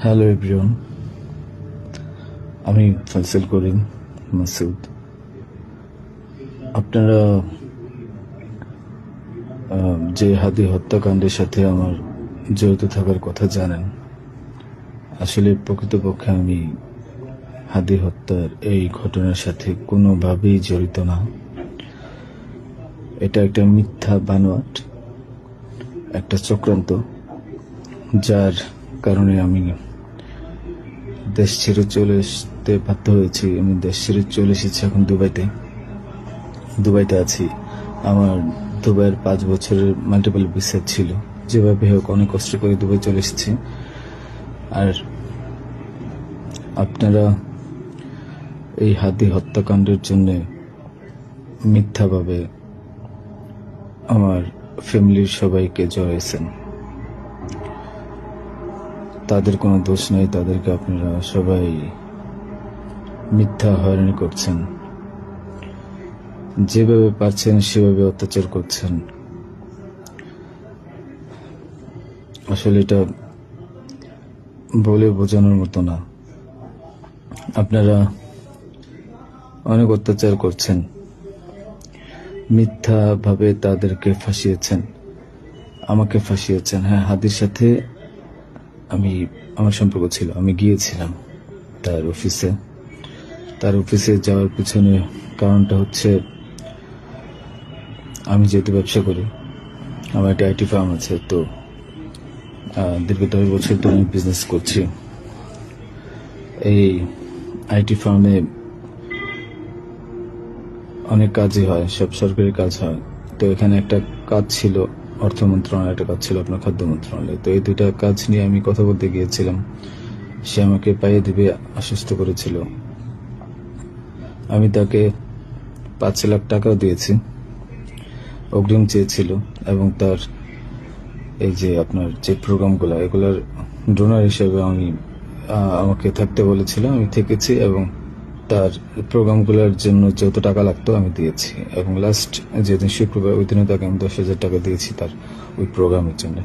Hello everyone, আমি ফয়সাল করিম মাসুদ। আপনারা যে হাদি হত্যাকাণ্ডের সাথে আমার জড়িত থাকার কথা জানেন। আসলে প্রকৃতপক্ষে আমি হাদি হত্যার এই ঘটনার সাথে কোনোভাবেই জড়িত না। এটা একটা মিথ্যা বানোয়াট, একটা চক্রান্ত, যার কারণে আমি দেশ ছেড়ে চলে আসতে বাধ্য হয়েছি। আমি দেশ ছেড়ে চলে এসেছি এখন দুবাইতে আছি। আমার দুবাইয়ের 5 বছরের মাল্টিপল ভিসা ছিল। যেভাবে হোক অনেক কষ্ট করে দুবাই চলে এসেছি। আর আপনারা এই হাদি হত্যাকাণ্ডের জন্য মিথ্যাভাবে আমার ফ্যামিলির সবাইকে জড়াইছেন। তাদের কোনো দোষ নেই, তাদেরকে আপনারা সবাই মিথ্যা হয়রানি করছেন। যেভাবে পারছেন সেভাবে অত্যাচার করছেন। আসলে এটা বলে বোঝানোর মতো না। আপনারা অনেক অত্যাচার করছেন, মিথ্যাভাবে তাদেরকে ফাঁসিয়েছেন, আমাকে ফাঁসিয়েছেন। হ্যাঁ, হাদির সাথে আমার সম্পর্ক ছিল। আমি গিয়েছিলাম তার অফিসে যাওয়ার পিছনে কারণটা হচ্ছে, আমি যেহেতু ব্যবসা করি, আমার একটা আইটি ফার্ম আছে। তো দীর্ঘ 10 বছর ধরে আমি বিজনেস করছি। এই আইটি ফার্মে অনেক কাজই হয়, সব সরকারি কাজ হয়। তো এখানে একটা কাজ ছিল অর্থ মন্ত্রণালয়, একটা কাজ ছিল আপনার খাদ্য মন্ত্রণালয়। তো এই দুইটা কাজ নিয়ে আমি কথা বলতে গিয়েছিলাম। সে আমাকে পাইয়ে দিবে আশ্বস্ত করেছিল। আমি তাকে 5 লাখ টাকাও দিয়েছি, অগ্রিম চেয়েছিল। এবং তার এই যে আপনার যে প্রোগ্রামগুলো, এগুলোর ডোনার হিসেবে আমাকে থাকতে বলেছিল। আমি থেকেছি এবং তার প্রোগ্রামগুলোর জন্য যত টাকা লাগতো আমি দিয়েছি। এবং লাস্ট যেদিন শুক্রবার, ওই দিনে তাকে আমি 10,000 টাকা দিয়েছি তার ওই প্রোগ্রামের জন্য।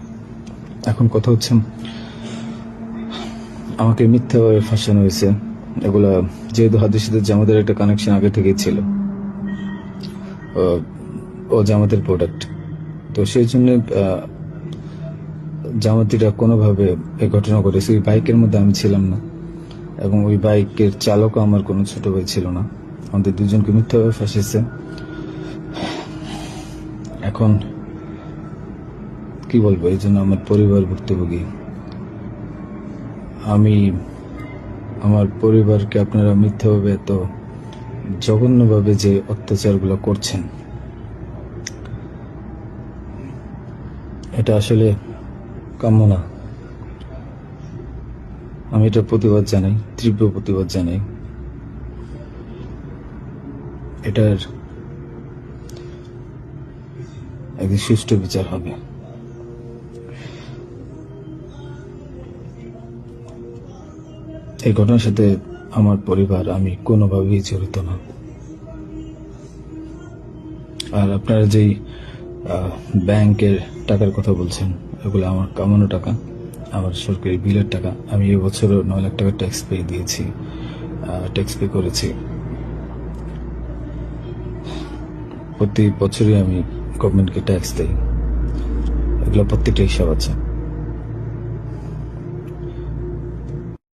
এখন কথা হচ্ছে, আমাকে মিথ্যাভাবে ফাঁসানো হয়েছে। এগুলা যেহেতু হাদির সাথে জামাতের একটা কানেকশন আগে থেকেই ছিল, ও জামাতের প্রোডাক্ট, তো সেই জন্য জামাতিরা কোনোভাবে এই ঘটনা করেছে। ওই বাইকের মধ্যে আমি ছিলাম না, এবং ওই বাইকের চালকও আমার কোনো ছোট ভাই ছিল না। আমাদের দুজনকে মিথ্যাভাবে ফাঁসিয়েছে। এখন কি বলবো, এই জন্য আমার পরিবার ভুক্তভোগী। আমার পরিবারকে আপনারা মিথ্যাভাবে এত জঘন্যভাবে যে অত্যাচারগুলো করছেন, এটা আসলে কাম্য না। আমি এটা প্রতিবাদ জানাই, তীব্র প্রতিবাদ জানাই। এটার একদিন সুষ্ঠু বিচার হবে। এই ঘটনার সাথে আমার পরিবার, আমি কোনোভাবেই জড়িত না। আর আপনারা যেই ব্যাংকের টাকার কথা বলছেন, এগুলো আমার কামানো টাকা, আমার সরকারি বিলের টাকা। আমি এবছরও 9 লাখ টাকা ট্যাক্স পে করেছি। প্রতি বছরই আমি গভর্নমেন্টকে ট্যাক্স দিই। এগুলো প্রত্যেকটা হিসাব আছে।